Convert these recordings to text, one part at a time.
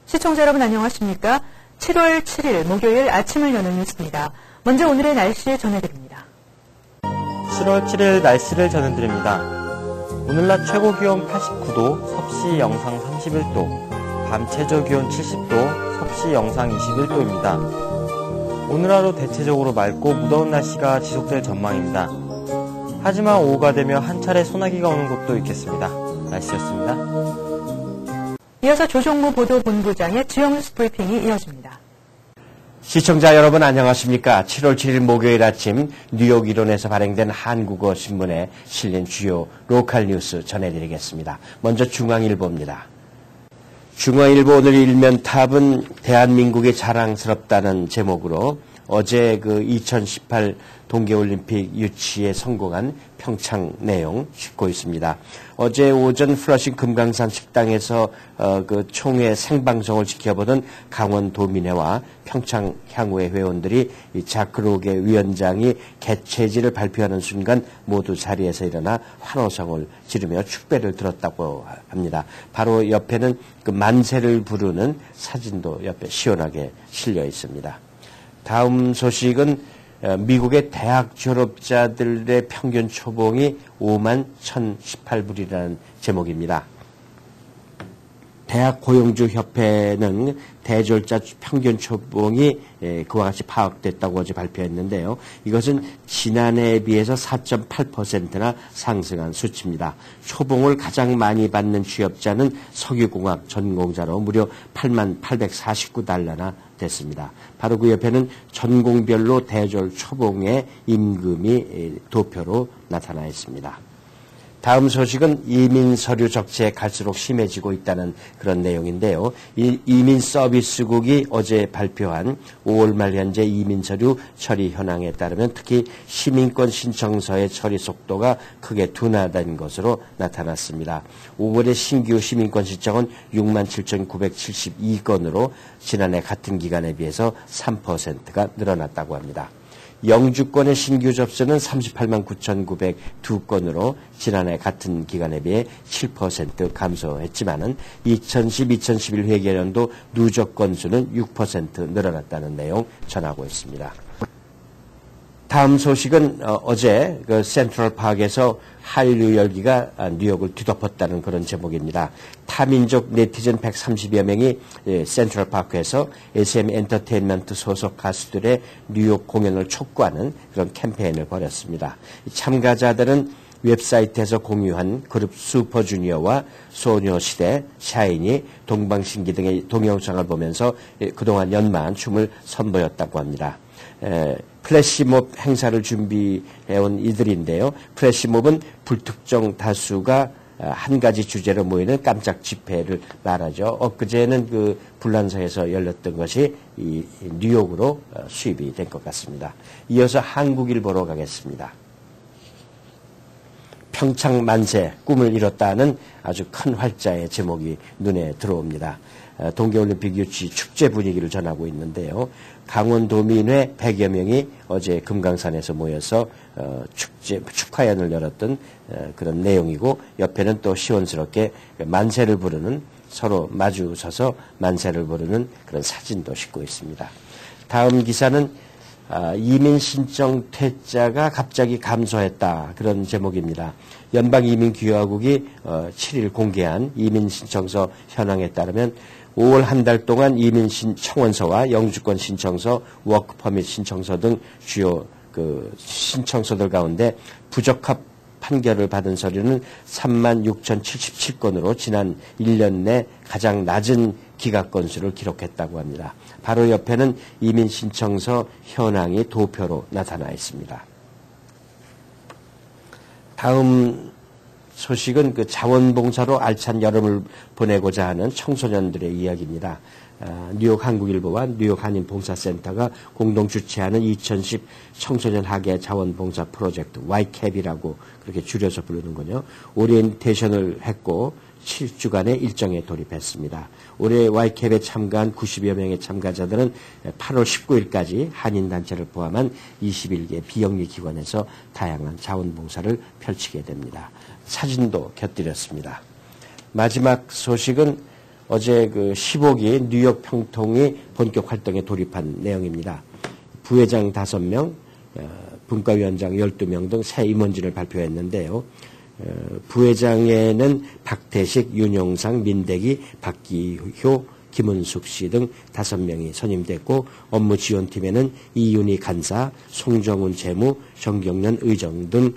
시청자 여러분 안녕하십니까? 7월 7일 목요일 아침을 여는 뉴스입니다. 먼저 오늘의 날씨 전해드립니다. 7월 7일 날씨를 전해드립니다. 오늘 낮 최고 기온 89도, 섭씨 영상 31도, 밤 최저 기온 70도, 섭씨 영상 21도입니다. 오늘 하루 대체적으로 맑고 무더운 날씨가 지속될 전망입니다. 하지만 오후가 되면 한 차례 소나기가 오는 곳도 있겠습니다. 날씨였습니다. 이어서 조정무 보도본부장의 주요 브리핑이 이어집니다. 시청자 여러분 안녕하십니까? 7월 7일 목요일 아침 뉴욕 일원에서 발행된 한국어 신문에 실린 주요 로컬 뉴스 전해드리겠습니다. 먼저 중앙일보입니다. 중앙일보 오늘 일면 탑은 대한민국이 자랑스럽다는 제목으로 어제 2018 동계올림픽 유치에 성공한 평창 내용 싣고 있습니다. 어제 오전 플러싱 금강산 식당에서 총회 생방송을 지켜보던 강원도민회와 평창 향후의 회원들이 이 자크로게 위원장이 개최지를 발표하는 순간 모두 자리에서 일어나 환호성을 지르며 축배를 들었다고 합니다. 바로 옆에는 그 만세를 부르는 사진도 옆에 시원하게 실려 있습니다. 다음 소식은 미국의 대학 졸업자들의 평균 초봉이 5만 1,018불이라는 제목입니다. 대학 고용주 협회는 대졸자 평균 초봉이 그와 같이 파악됐다고 어제 발표했는데요. 이것은 지난해에 비해서 4.8%나 상승한 수치입니다. 초봉을 가장 많이 받는 취업자는 석유공학 전공자로 무려 8만 849달러나 됐습니다. 바로 그 옆에는 전공별로 대졸 초봉의 임금이 도표로 나타나 있습니다. 다음 소식은 이민 서류 적체 갈수록 심해지고 있다는 그런 내용인데요. 이민 서비스국이 어제 발표한 5월 말 현재 이민 서류 처리 현황에 따르면 특히 시민권 신청서의 처리 속도가 크게 둔화된 것으로 나타났습니다. 5월의 신규 시민권 신청은 67,972건으로 지난해 같은 기간에 비해서 3%가 늘어났다고 합니다. 영주권의 신규 접수는 38만 9,902건으로 지난해 같은 기간에 비해 7% 감소했지만은 2010-2011 회계연도 누적 건수는 6% 늘어났다는 내용 전하고 있습니다. 다음 소식은 어제 센트럴파크에서 한류 열기가 뉴욕을 뒤덮었다는 그런 제목입니다. 타민족 네티즌 130여 명이 센트럴파크에서 SM 엔터테인먼트 소속 가수들의 뉴욕 공연을 촉구하는 그런 캠페인을 벌였습니다. 참가자들은 웹사이트에서 공유한 그룹 슈퍼주니어와 소녀시대, 샤이니, 동방신기 등의 동영상을 보면서 그동안 연마한 춤을 선보였다고 합니다. 플래시몹 행사를 준비해온 이들인데요. 플래시몹은 불특정 다수가 한 가지 주제로 모이는 깜짝 집회를 말하죠. 엊그제는 그 불란서에서 열렸던 것이 이 뉴욕으로 수입이 된 것 같습니다. 이어서 한국일보로 가겠습니다. 평창 만세, 꿈을 이뤘다는 아주 큰 활자의 제목이 눈에 들어옵니다. 동계올림픽 유치 축제 분위기를 전하고 있는데요. 강원도민회 100여 명이 어제 금강산에서 모여서 축하연을 열었던 그런 내용이고 옆에는 또 시원스럽게 만세를 부르는 서로 마주 서서 만세를 부르는 그런 사진도 싣고 있습니다. 다음 기사는 이민 신청 퇴짜가 갑자기 감소했다 그런 제목입니다. 연방이민기여국이 7일 공개한 이민 신청서 현황에 따르면 5월 한 달 동안 이민 청원서와 영주권 신청서, 워크퍼밋 신청서 등 주요 신청서들 가운데 부적합 판결을 받은 서류는 36,077건으로 지난 1년 내 가장 낮은 기각 건수를 기록했다고 합니다. 바로 옆에는 이민 신청서 현황이 도표로 나타나 있습니다. 다음 소식은 자원봉사로 알찬 여름을 보내고자 하는 청소년들의 이야기입니다. 뉴욕 한국일보와 뉴욕 한인봉사센터가 공동 주최하는 2010 청소년 학예 자원봉사 프로젝트 YCAP이라고 그렇게 줄여서 부르는군요. 오리엔테이션을 했고 7주간의 일정에 돌입했습니다. 올해 YCAP에 참가한 90여 명의 참가자들은 8월 19일까지 한인단체를 포함한 21개 비영리 기관에서 다양한 자원봉사를 펼치게 됩니다. 사진도 곁들였습니다. 마지막 소식은 어제 그 15기 뉴욕 평통이 본격 활동에 돌입한 내용입니다. 부회장 5명, 분과위원장 12명 등 새 임원진을 발표했는데요. 부회장에는 박태식, 윤용상, 민대기, 박기효, 김은숙 씨 등 5명이 선임됐고 업무지원팀에는 이윤희 간사, 송정훈 재무, 정경련 의정 등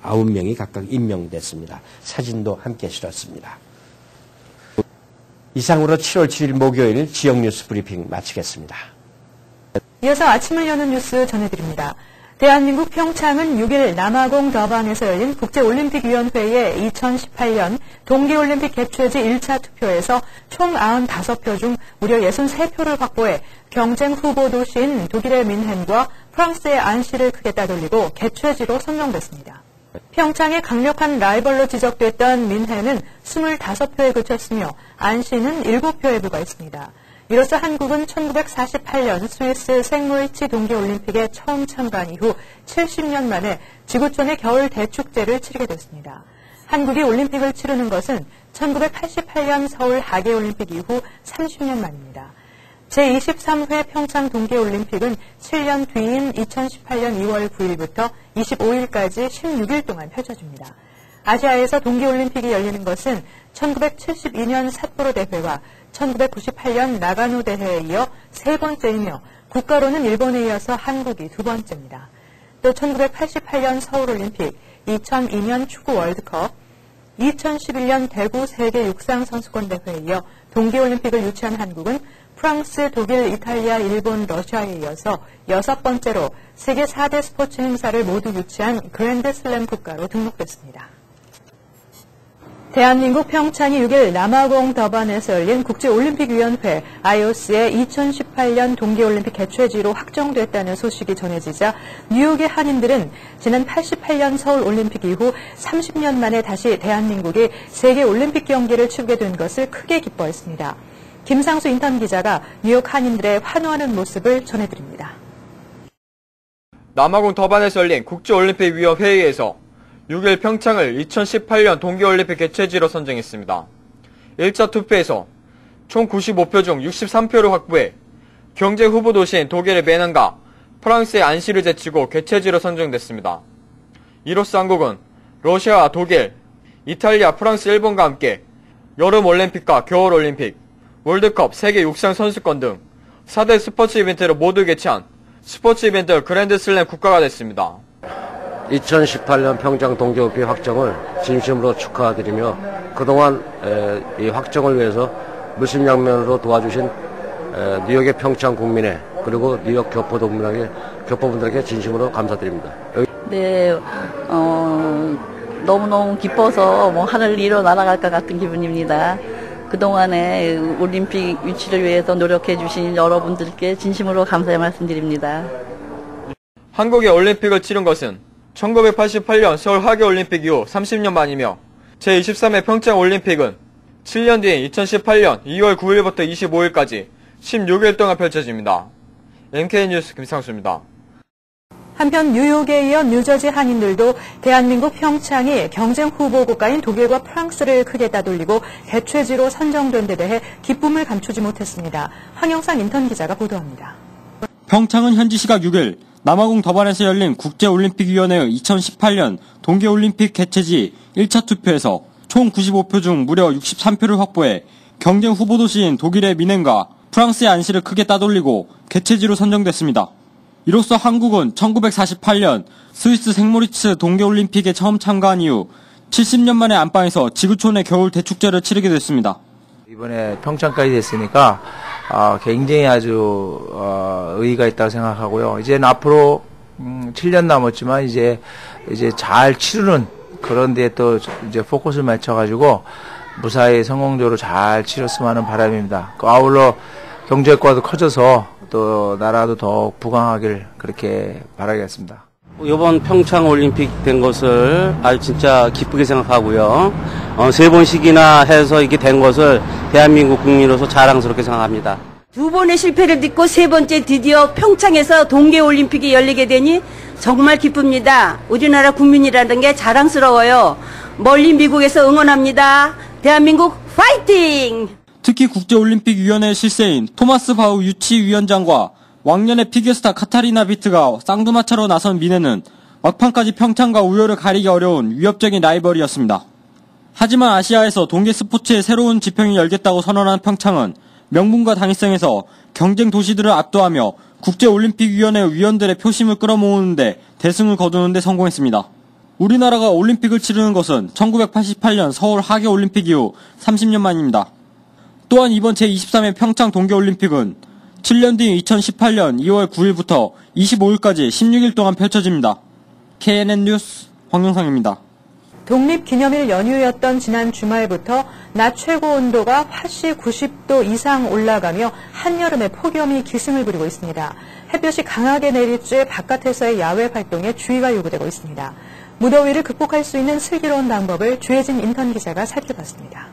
9명이 각각 임명됐습니다. 사진도 함께 실었습니다. 이상으로 7월 7일 목요일 지역 뉴스 브리핑 마치겠습니다. 이어서 아침을 여는 뉴스 전해드립니다. 대한민국 평창은 6일 남아공 더반에서 열린 국제올림픽위원회의 2018년 동계올림픽 개최지 1차 투표에서 총 95표 중 무려 63표를 확보해 경쟁 후보 도시인 독일의 민헨과 프랑스의 안시를 크게 따돌리고 개최지로 선정됐습니다. 평창의 강력한 라이벌로 지적됐던 민헨은 25표에 그쳤으며 안시는 7표에 불과했습니다. 이로써 한국은 1948년 스위스 생로이치 동계올림픽에 처음 참가한 이후 70년 만에 지구촌의 겨울 대축제를 치르게 됐습니다. 한국이 올림픽을 치르는 것은 1988년 서울 하계올림픽 이후 30년 만입니다. 제23회 평창 동계올림픽은 7년 뒤인 2018년 2월 9일부터 25일까지 16일 동안 펼쳐집니다. 아시아에서 동계올림픽이 열리는 것은 1972년 삿포로 대회와 1998년 나가노 대회에 이어 3번째이며 국가로는 일본에 이어서 한국이 2번째입니다. 또 1988년 서울올림픽, 2002년 축구 월드컵, 2011년 대구 세계 육상선수권 대회에 이어 동계올림픽을 유치한 한국은 프랑스, 독일, 이탈리아, 일본, 러시아에 이어서 6번째로 세계 4대 스포츠 행사를 모두 유치한 그랜드슬램 국가로 등록됐습니다. 대한민국 평창이 6일 남아공 더반에서 열린 국제올림픽위원회 IOC의 2018년 동계올림픽 개최지로 확정됐다는 소식이 전해지자 뉴욕의 한인들은 지난 88년 서울올림픽 이후 30년 만에 다시 대한민국이 세계올림픽 경기를 치르게 된 것을 크게 기뻐했습니다. 김상수 인턴 기자가 뉴욕 한인들의 환호하는 모습을 전해드립니다. 남아공 더반에서 열린 국제올림픽위원 회의에서 6일 평창을 2018년 동계올림픽 개최지로 선정했습니다. 1차 투표에서 총 95표 중 63표를 확보해 경쟁 후보 도시인 독일의 메넨과 프랑스의 안시를 제치고 개최지로 선정됐습니다. 이로써 한국은 러시아와 독일, 이탈리아, 프랑스, 일본과 함께 여름올림픽과 겨울올림픽, 월드컵, 세계 육상선수권 등 4대 스포츠 이벤트를 모두 개최한 스포츠 이벤트 그랜드슬램 국가가 됐습니다. 2018년 평창 동계올림픽 확정을 진심으로 축하드리며 그동안 이 확정을 위해서 물심양면으로 도와주신 뉴욕의 평창 국민에 그리고 뉴욕 교포분들에게 진심으로 감사드립니다. 네, 너무너무 기뻐서 하늘을 잃어 날아갈 것 같은 기분입니다. 그동안에 올림픽 유치를 위해서 노력해 주신 여러분들께 진심으로 감사의 말씀드립니다. 한국이 올림픽을 치른 것은 1988년 서울 하계올림픽 이후 30년 만이며 제23회 평창올림픽은 7년 뒤인 2018년 2월 9일부터 25일까지 16일 동안 펼쳐집니다. NK뉴스 김상수입니다. 한편 뉴욕에 이어 뉴저지 한인들도 대한민국 평창이 경쟁 후보 국가인 독일과 프랑스를 크게 따돌리고 개최지로 선정된 데 대해 기쁨을 감추지 못했습니다. 황영상 인턴 기자가 보도합니다. 평창은 현지 시각 6일 남아공 더반에서 열린 국제올림픽위원회의 2018년 동계올림픽 개최지 1차 투표에서 총 95표 중 무려 63표를 확보해 경쟁 후보 도시인 독일의 미넨과 프랑스의 안시를 크게 따돌리고 개최지로 선정됐습니다. 이로써 한국은 1948년 스위스 생모리츠 동계올림픽에 처음 참가한 이후 70년 만에 안방에서 지구촌의 겨울 대축제를 치르게 됐습니다. 이번에 평창까지 됐으니까 굉장히 아주 의의가 있다고 생각하고요. 이제는 앞으로 7년 남았지만 이제 잘 치르는 그런 데에 또 이제 포커스를 맞춰가지고 무사히 성공적으로 잘 치렀으면 하는 바람입니다. 아울러 경제효과도 커져서 또 나라도 더욱 부강하길 그렇게 바라겠습니다. 이번 평창 올림픽 된 것을 아주 진짜 기쁘게 생각하고요. 3번씩이나 해서 이게 된 것을 대한민국 국민으로서 자랑스럽게 생각합니다. 2번의 실패를 딛고 3번째 드디어 평창에서 동계올림픽이 열리게 되니 정말 기쁩니다. 우리나라 국민이라는 게 자랑스러워요. 멀리 미국에서 응원합니다. 대한민국 파이팅! 특히 국제올림픽위원회 실세인 토마스 바우 유치위원장과 왕년의 피겨스타 카타리나 비트가 쌍두마차로 나선 미네는 막판까지 평창과 우열을 가리기 어려운 위협적인 라이벌이었습니다. 하지만 아시아에서 동계 스포츠의 새로운 지평이 열겠다고 선언한 평창은 명분과 당위성에서 경쟁 도시들을 압도하며 국제올림픽위원회 위원들의 표심을 끌어모으는데 대승을 거두는 데 성공했습니다. 우리나라가 올림픽을 치르는 것은 1988년 서울 하계올림픽 이후 30년 만입니다. 또한 이번 제23회 평창 동계올림픽은 7년 뒤 2018년 2월 9일부터 25일까지 16일 동안 펼쳐집니다. KNN 뉴스 황영상입니다. 독립기념일 연휴였던 지난 주말부터 낮 최고 온도가 화씨 90도 이상 올라가며 한여름의 폭염이 기승을 부리고 있습니다. 햇볕이 강하게 내리쬐 바깥에서의 야외 활동에 주의가 요구되고 있습니다. 무더위를 극복할 수 있는 슬기로운 방법을 주혜진 인턴 기자가 살펴봤습니다.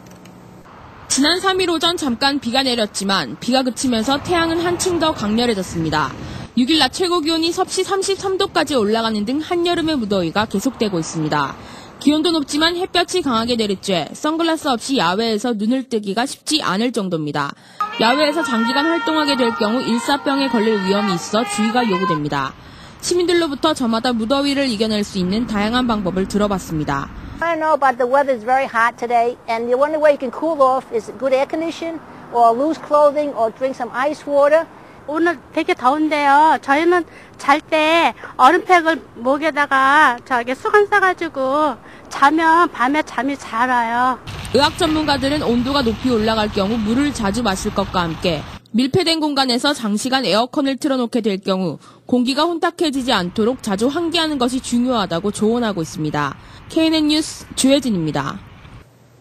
지난 3일 오전 잠깐 비가 내렸지만 비가 그치면서 태양은 한층 더 강렬해졌습니다. 6일 낮 최고 기온이 섭씨 33도까지 올라가는 등 한여름의 무더위가 계속되고 있습니다. 기온도 높지만 햇볕이 강하게 내리쬐 선글라스 없이 야외에서 눈을 뜨기가 쉽지 않을 정도입니다. 야외에서 장기간 활동하게 될 경우 일사병에 걸릴 위험이 있어 주의가 요구됩니다. 시민들로부터 저마다 무더위를 이겨낼 수 있는 다양한 방법을 들어봤습니다. I know, but the weather is very hot today, and the only way you can cool off is good air condition, or loose clothing, or drink some ice water. 오늘 되게 더운데요. 저희는 잘 때 얼음팩을 목에다가 수건 싸가지고 자면 밤에 잠이 잘 와요. 의학 전문가들은 온도가 높이 올라갈 경우 물을 자주 마실 것과 함께 밀폐된 공간에서 장시간 에어컨을 틀어놓게 될 경우 공기가 혼탁해지지 않도록 자주 환기하는 것이 중요하다고 조언하고 있습니다. KNN 뉴스 주혜진입니다.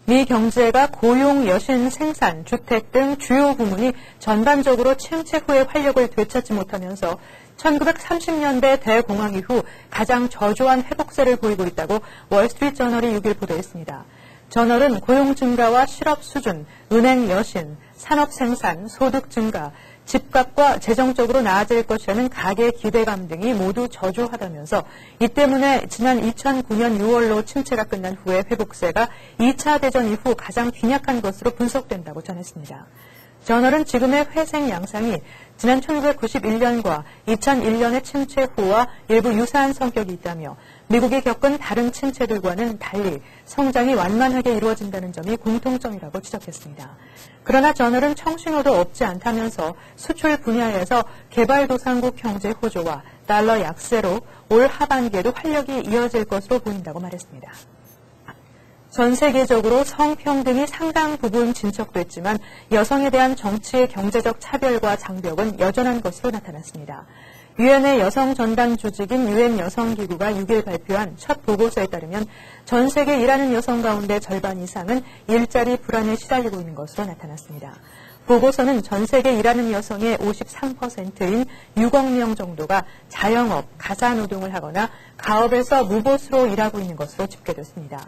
미 경제가 고용, 여신, 생산, 주택 등 주요 부문이 전반적으로 침체 후에 활력을 되찾지 못하면서 1930년대 대공황 이후 가장 저조한 회복세를 보이고 있다고 월스트리트저널이 6일 보도했습니다. 저널은 고용 증가와 실업 수준, 은행 여신, 산업 생산, 소득 증가, 집값과 재정적으로 나아질 것이라는 가계 기대감 등이 모두 저조하다면서 이 때문에 지난 2009년 6월로 침체가 끝난 후에 회복세가 2차 대전 이후 가장 빈약한 것으로 분석된다고 전했습니다. 저널은 지금의 회생 양상이 지난 1991년과 2001년의 침체 후와 일부 유사한 성격이 있다며 미국이 겪은 다른 침체들과는 달리 성장이 완만하게 이루어진다는 점이 공통점이라고 지적했습니다. 그러나 저널은 청신호도 없지 않다면서 수출 분야에서 개발도상국 경제 호조와 달러 약세로 올 하반기에도 활력이 이어질 것으로 보인다고 말했습니다. 전 세계적으로 성평등이 상당 부분 진척됐지만 여성에 대한 정치의 경제적 차별과 장벽은 여전한 것으로 나타났습니다. 유엔의 여성 전담 조직인 유엔 여성기구가 6일 발표한 첫 보고서에 따르면 전 세계 일하는 여성 가운데 절반 이상은 일자리 불안에 시달리고 있는 것으로 나타났습니다. 보고서는 전 세계 일하는 여성의 53%인 6억 명 정도가 자영업, 가사노동을 하거나 가업에서 무보수로 일하고 있는 것으로 집계됐습니다.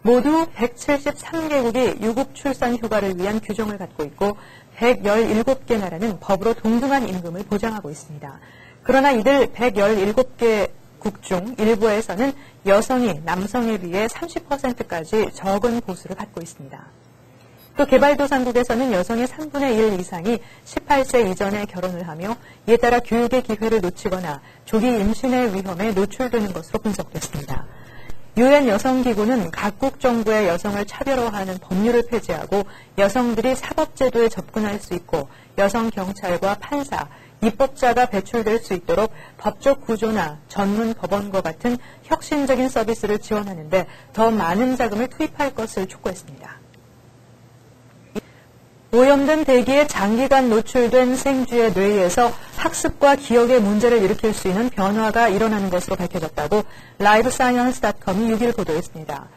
모두 173개국이 유급 출산 휴가를 위한 규정을 갖고 있고 117개 나라는 법으로 동등한 임금을 보장하고 있습니다. 그러나 이들 117개국 중 일부에서는 여성이 남성에 비해 30%까지 적은 보수를 받고 있습니다. 또 개발도상국에서는 여성의 3분의 1 이상이 18세 이전에 결혼을 하며 이에 따라 교육의 기회를 놓치거나 조기 임신의 위험에 노출되는 것으로 분석됐습니다. 유엔 여성기구는 각국 정부의 여성을 차별화하는 법률을 폐지하고 여성들이 사법제도에 접근할 수 있고 여성 경찰과 판사, 입법자가 배출될 수 있도록 법적 구조나 전문 법원과 같은 혁신적인 서비스를 지원하는데 더 많은 자금을 투입할 것을 촉구했습니다. 오염된 대기에 장기간 노출된 생쥐의 뇌에서 학습과 기억의 문제를 일으킬 수 있는 변화가 일어나는 것으로 밝혀졌다고 LiveScience.com이 6일 보도했습니다.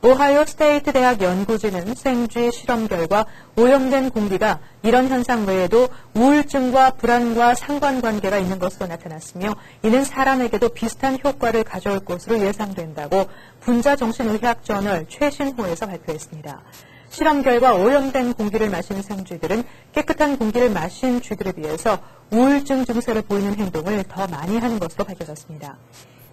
오하이오 스테이트 대학 연구진은 생쥐 실험 결과 오염된 공기가 이런 현상 외에도 우울증과 불안과 상관관계가 있는 것으로 나타났으며 이는 사람에게도 비슷한 효과를 가져올 것으로 예상된다고 분자정신의학 저널 최신호에서 발표했습니다. 실험 결과 오염된 공기를 마신 생쥐들은 깨끗한 공기를 마신 쥐들에 비해서 우울증 증세를 보이는 행동을 더 많이 하는 것으로 밝혀졌습니다.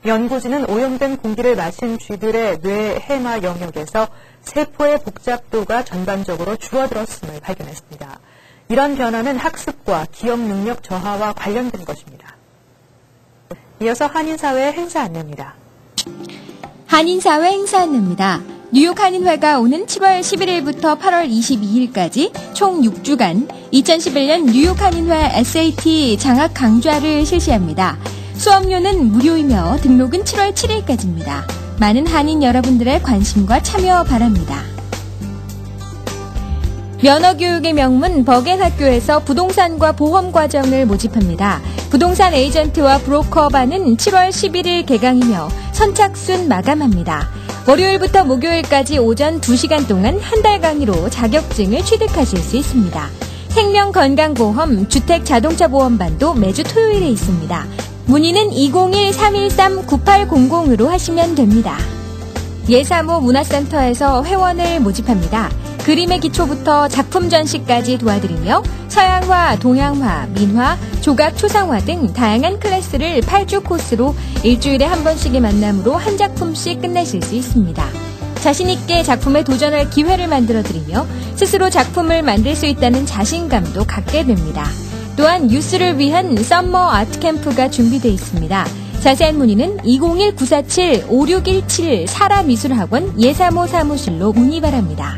연고지는 오염된 공기를 마신 쥐들의 뇌 해마 영역에서 세포의 복잡도가 전반적으로 줄어들었음을 발견했습니다. 이런 변화는 학습과 기억 능력 저하와 관련된 것입니다. 이어서 한인사회 행사 안내입니다. 한인사회 행사 안내입니다. 뉴욕 한인회가 오는 7월 11일부터 8월 22일까지 총 6주간 2011년 뉴욕 한인회 SAT 장학 강좌를 실시합니다. 수업료는 무료이며 등록은 7월 7일까지입니다. 많은 한인 여러분들의 관심과 참여 바랍니다. 면허교육의 명문 버겐학교에서 부동산과 보험 과정을 모집합니다. 부동산 에이전트와 브로커반은 7월 11일 개강이며 선착순 마감합니다. 월요일부터 목요일까지 오전 2시간 동안 한 달 강의로 자격증을 취득하실 수 있습니다. 생명건강보험, 주택자동차보험반도 매주 토요일에 있습니다. 문의는 201-313-9800으로 하시면 됩니다. 예사모 문화센터에서 회원을 모집합니다. 그림의 기초부터 작품 전시까지 도와드리며 서양화, 동양화, 민화, 조각, 초상화 등 다양한 클래스를 8주 코스로 일주일에 한 번씩의 만남으로 한 작품씩 끝내실 수 있습니다. 자신있게 작품에 도전할 기회를 만들어드리며 스스로 작품을 만들 수 있다는 자신감도 갖게 됩니다. 또한 유스를 위한 썸머 아트 캠프가 준비되어 있습니다. 자세한 문의는 201-947-5617 사라미술학원 예사모 사무실로 문의 바랍니다.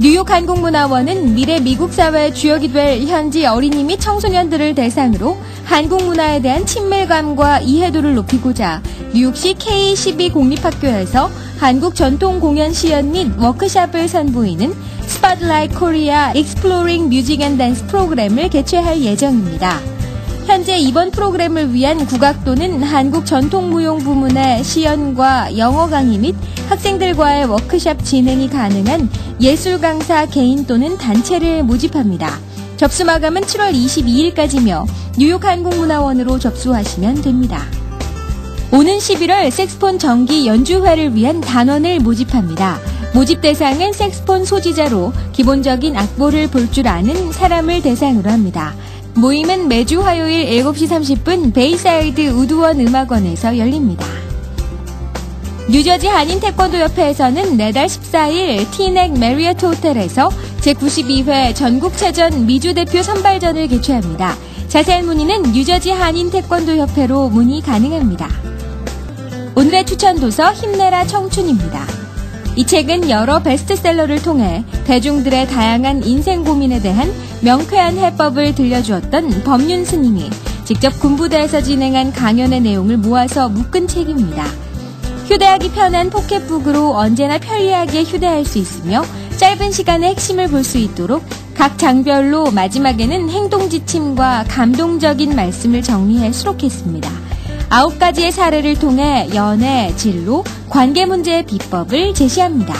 뉴욕 한국문화원은 미래 미국 사회의 주역이 될 현지 어린이 및 청소년들을 대상으로 한국 문화에 대한 친밀감과 이해도를 높이고자 뉴욕시 K12 공립학교에서 한국 전통 공연 시연 및 워크숍을 선보이는 Spotlight Korea Exploring Music and Dance 프로그램을 개최할 예정입니다. 현재 이번 프로그램을 위한 국악 또는 한국 전통무용 부문의 시연과 영어 강의 및 학생들과의 워크숍 진행이 가능한 예술 강사 개인 또는 단체를 모집합니다. 접수 마감은 7월 22일까지며 뉴욕 한국문화원으로 접수하시면 됩니다. 오는 11월 색스폰 정기 연주회를 위한 단원을 모집합니다. 모집 대상은 색스폰 소지자로 기본적인 악보를 볼 줄 아는 사람을 대상으로 합니다. 모임은 매주 화요일 7시 30분 베이사이드 우드원 음악원에서 열립니다. 뉴저지 한인 태권도협회에서는 내달 14일 티넥 메리어트 호텔에서 제92회 전국체전 미주대표 선발전을 개최합니다. 자세한 문의는 뉴저지 한인 태권도협회로 문의 가능합니다. 오늘의 추천 도서 힘내라 청춘입니다. 이 책은 여러 베스트셀러를 통해 대중들의 다양한 인생 고민에 대한 명쾌한 해법을 들려주었던 법륜 스님이 직접 군부대에서 진행한 강연의 내용을 모아서 묶은 책입니다. 휴대하기 편한 포켓북으로 언제나 편리하게 휴대할 수 있으며 짧은 시간에 핵심을 볼 수 있도록 각 장별로 마지막에는 행동 지침과 감동적인 말씀을 정리해 수록했습니다. 9가지의 사례를 통해 연애, 진로, 관계 문제의 비법을 제시합니다.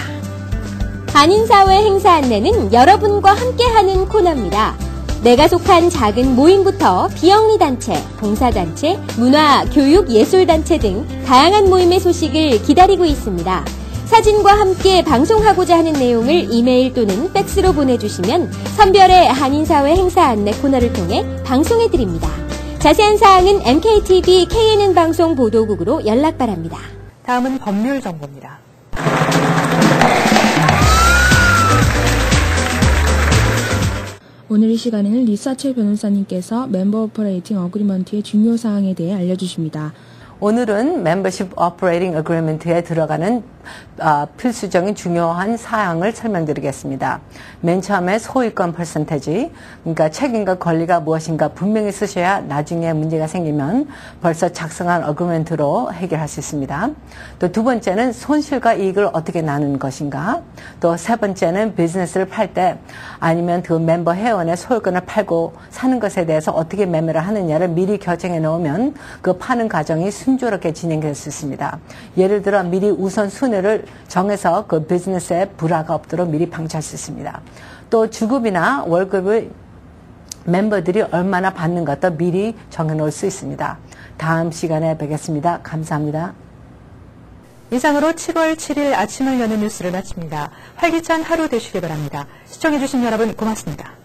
한인사회 행사 안내는 여러분과 함께하는 코너입니다. 내가 속한 작은 모임부터 비영리단체, 봉사단체, 문화, 교육, 예술단체 등 다양한 모임의 소식을 기다리고 있습니다. 사진과 함께 방송하고자 하는 내용을 이메일 또는 팩스로 보내주시면 선별의 한인사회 행사 안내 코너를 통해 방송해드립니다. 자세한 사항은 MKTV KNN 방송 보도국으로 연락 바랍니다. 다음은 법률 정보입니다. 오늘 이 시간에는 리사첼 변호사님께서 멤버 오퍼레이팅 어그리먼트의 중요 사항에 대해 알려주십니다. 오늘은 멤버십 오퍼레이팅 어그리먼트에 들어가는 필수적인 중요한 사항을 설명드리겠습니다. 맨 처음에 소유권 퍼센테지, 그러니까 책임과 권리가 무엇인가 분명히 쓰셔야 나중에 문제가 생기면 벌써 작성한 어그리먼트로 해결할 수 있습니다. 또 두 번째는 손실과 이익을 어떻게 나누는 것인가, 또 세 번째는 비즈니스를 팔 때 아니면 그 멤버 회원의 소유권을 팔고 사는 것에 대해서 어떻게 매매를 하느냐를 미리 결정해 놓으면 그 파는 과정이 순조롭게 진행될 수 있습니다. 예를 들어 미리 우선순위를 정해서 그 비즈니스에 불화가 없도록 미리 방치할 수 있습니다. 또 주급이나 월급을 멤버들이 얼마나 받는 것도 미리 정해놓을 수 있습니다. 다음 시간에 뵙겠습니다. 감사합니다. 이상으로 7월 7일 아침을 여는 뉴스를 마칩니다. 활기찬 하루 되시길 바랍니다. 시청해주신 여러분 고맙습니다.